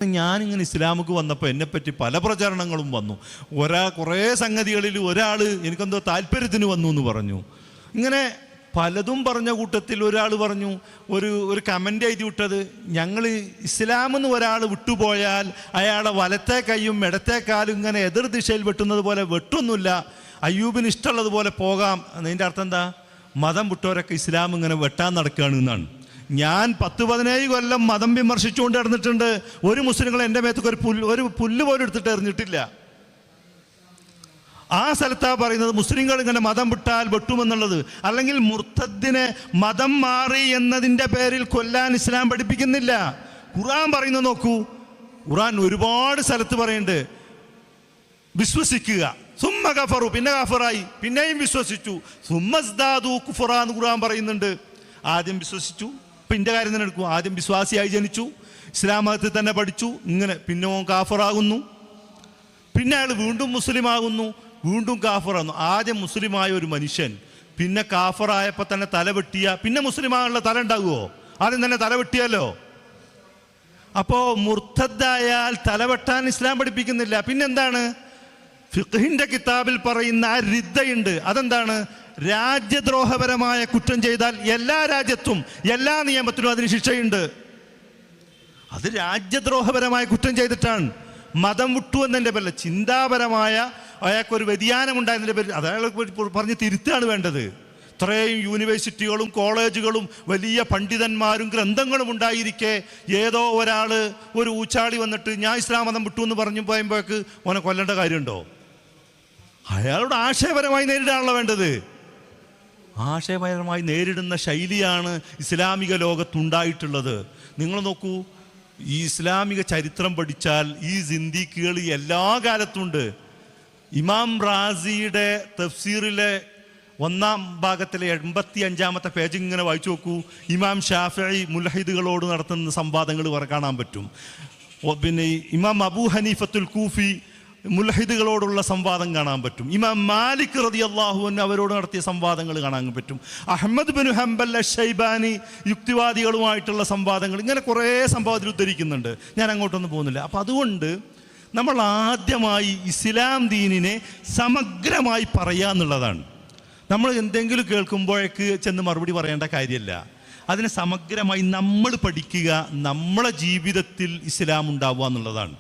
ഞാനിങ്ങനെ ഇസ്ലാമുക്ക് വന്നപ്പോൾ എന്നെപ്പറ്റി പല പ്രചരണങ്ങളും വന്നു. കുറേ സംഗതികളിൽ ഒരാൾ എനിക്കെന്തോ താല്പര്യത്തിന് വന്നു എന്ന് പറഞ്ഞു. ഇങ്ങനെ പലതും പറഞ്ഞ കൂട്ടത്തിൽ ഒരാൾ പറഞ്ഞു, ഒരു കമൻ്റ് എഴുതി വിട്ടത്, ഞങ്ങൾ ഇസ്ലാമെന്ന് ഒരാൾ വിട്ടുപോയാൽ അയാളെ വലത്തെ കൈയും ഇടത്തെ കാലും ഇങ്ങനെ എതിർ ദിശയിൽ വെട്ടുന്നത് പോലെ വെട്ടൊന്നുമില്ല, അയ്യൂബിന് ഇഷ്ടമുള്ളതുപോലെ പോകാം. അതിൻ്റെ അർത്ഥം എന്താ? മതം വിട്ടവരൊക്കെ ഇസ്ലാം ഇങ്ങനെ വെട്ടാൻ നടക്കുകയാണ് എന്നാണ്. ഞാൻ 10-17 കൊല്ലം മതം വിമർശിച്ചുകൊണ്ട് നടന്നിട്ടുണ്ട്. ഒരു മുസ്ലിങ്ങൾ എൻ്റെ മേത്തൊക്കെ ഒരു പുല്ല് പോലും എടുത്തിട്ട് എറിഞ്ഞിട്ടില്ല. ആ സ്ഥലത്താ പറയുന്നത് മുസ്ലിങ്ങൾ ഇങ്ങനെ മതം വിട്ടാൽ വെട്ടുമെന്നുള്ളത്. അല്ലെങ്കിൽ മുർത്തദ്ദിനെ മതം മാറി എന്നതിൻ്റെ പേരിൽ കൊല്ലാൻ ഇസ്ലാം പഠിപ്പിക്കുന്നില്ല. ഖുർആൻ പറയുന്നത് നോക്കൂ. ഖുർആൻ ഒരുപാട് സ്ഥലത്ത് പറയുന്നുണ്ട് വിശ്വസിക്കുക, സുമ്മ കഫറു, പിന്നെ കാഫറായി, പിന്നെയും വിശ്വസിച്ചു, സുമ്മസ്ദാദു കുഫറ എന്ന് ഖുർആൻ പറയുന്നുണ്ട്. ആദ്യം വിശ്വസിച്ചു, ഇപ്പം എൻ്റെ കാര്യം തന്നെ എടുക്കും, ആദ്യം വിശ്വാസിയായി ജനിച്ചു, ഇസ്ലാം മതത്തിൽ തന്നെ പഠിച്ചു, ഇങ്ങനെ പിന്നെ ഓൻ കാഫറാകുന്നു, പിന്നെ അയാൾ വീണ്ടും മുസ്ലിം ആകുന്നു, വീണ്ടും കാഫറാകുന്നു. ആദ്യം മുസ്ലിമായ ഒരു മനുഷ്യൻ പിന്നെ കാഫറായപ്പോൾ തന്നെ തല വെട്ടിയ പിന്നെ മുസ്ലിമാകാനുള്ള തല ഉണ്ടാകുമോ? ആദ്യം തന്നെ തല വെട്ടിയല്ലോ. അപ്പോൾ മുർത്തദ്ദായാൽ തല വെട്ടാൻ ഇസ്ലാം പഠിപ്പിക്കുന്നില്ല. പിന്നെന്താണ്? ഫിഖ്ഹിന്റെ കിതാബിൽ പറയുന്ന ആ റിദ്ദയുണ്ട്. അതെന്താണ്? രാജ്യദ്രോഹപരമായ കുറ്റം ചെയ്താൽ എല്ലാ രാജ്യത്തും എല്ലാ നിയമത്തിലും അതിന് ശിക്ഷയുണ്ട്. അത് രാജ്യദ്രോഹപരമായ കുറ്റം ചെയ്തിട്ടാണ്. മതം വിട്ടു എന്നതിൻ്റെ പേരിൽ ചിന്താപരമായ അയാൾക്കൊരു വ്യതിയാനം ഉണ്ടായതിൻ്റെ പേരിൽ അയാളെ പറഞ്ഞ് തിരുത്താണ് വേണ്ടത്. ഇത്രയും യൂണിവേഴ്സിറ്റികളും കോളേജുകളും വലിയ പണ്ഡിതന്മാരും ഗ്രന്ഥങ്ങളും ഉണ്ടായിരിക്കെ ഏതോ ഒരാൾ ഒരു ഊച്ചാളി വന്നിട്ട് ഞാൻ ഇസ്ലാം മതം വിട്ടു എന്ന് പറഞ്ഞു പോയപ്പോഴേക്ക് ഓനെ കൊല്ലേണ്ട കാര്യമുണ്ടോ? അയാളോട് ആശയപരമായി നേരിടാണല്ലോ വേണ്ടത്. ആശയപരമായി നേരിടുന്ന ശൈലിയാണ് ഇസ്ലാമിക ലോകത്തുണ്ടായിട്ടുള്ളത്. നിങ്ങൾ നോക്കൂ, ഈ ഇസ്ലാമിക ചരിത്രം പഠിച്ചാൽ ഈ സിന്ദീഖുകൾ എല്ലാ കാലത്തുണ്ട്. ഇമാം റാസിയുടെ തഫ്സീറിലെ 1-ാം ഭാഗത്തിലെ 85-ാമത്തെ പേജ് ഇങ്ങനെ വായിച്ചു നോക്കൂ. ഇമാം ഷാഫിഈ മുൽഹിദുകളോട് നടത്തുന്ന സംവാദങ്ങൾ കാണാൻ പറ്റും. പിന്നെ ഇമാം അബൂ ഹനീഫത്തുൽ കൂഫി മുൽഹിദുകളോടുള്ള സംവാദം കാണാൻ പറ്റും. ഇമാം മാലിക് റളിയല്ലാഹു അൻഹു അവരോട് നടത്തിയ സംവാദങ്ങൾ കാണാൻ പറ്റും. അഹ്മദ് ബിൻ ഹംബൽ അശ്ശൈബാനി യുക്തിവാദികളുമായിട്ടുള്ള സംവാദങ്ങൾ, ഇങ്ങനെ കുറേ സംവാദത്തിൽ ഉദ്ധരിക്കുന്നുണ്ട്. ഞാൻ അങ്ങോട്ടൊന്നും പോകുന്നില്ല. അപ്പം അതുകൊണ്ട് നമ്മൾ ആദ്യമായി ഇസ്ലാം ദീനിനെ സമഗ്രമായി പറയുക എന്നുള്ളതാണ്. നമ്മൾ എന്തെങ്കിലും കേൾക്കുമ്പോഴേക്ക് ചെന്ന് മറുപടി പറയേണ്ട കാര്യമല്ല. അതിനെ സമഗ്രമായി നമ്മൾ പഠിക്കുക, നമ്മളെ ജീവിതത്തിൽ ഇസ്ലാം ഉണ്ടാവുക എന്നുള്ളതാണ്.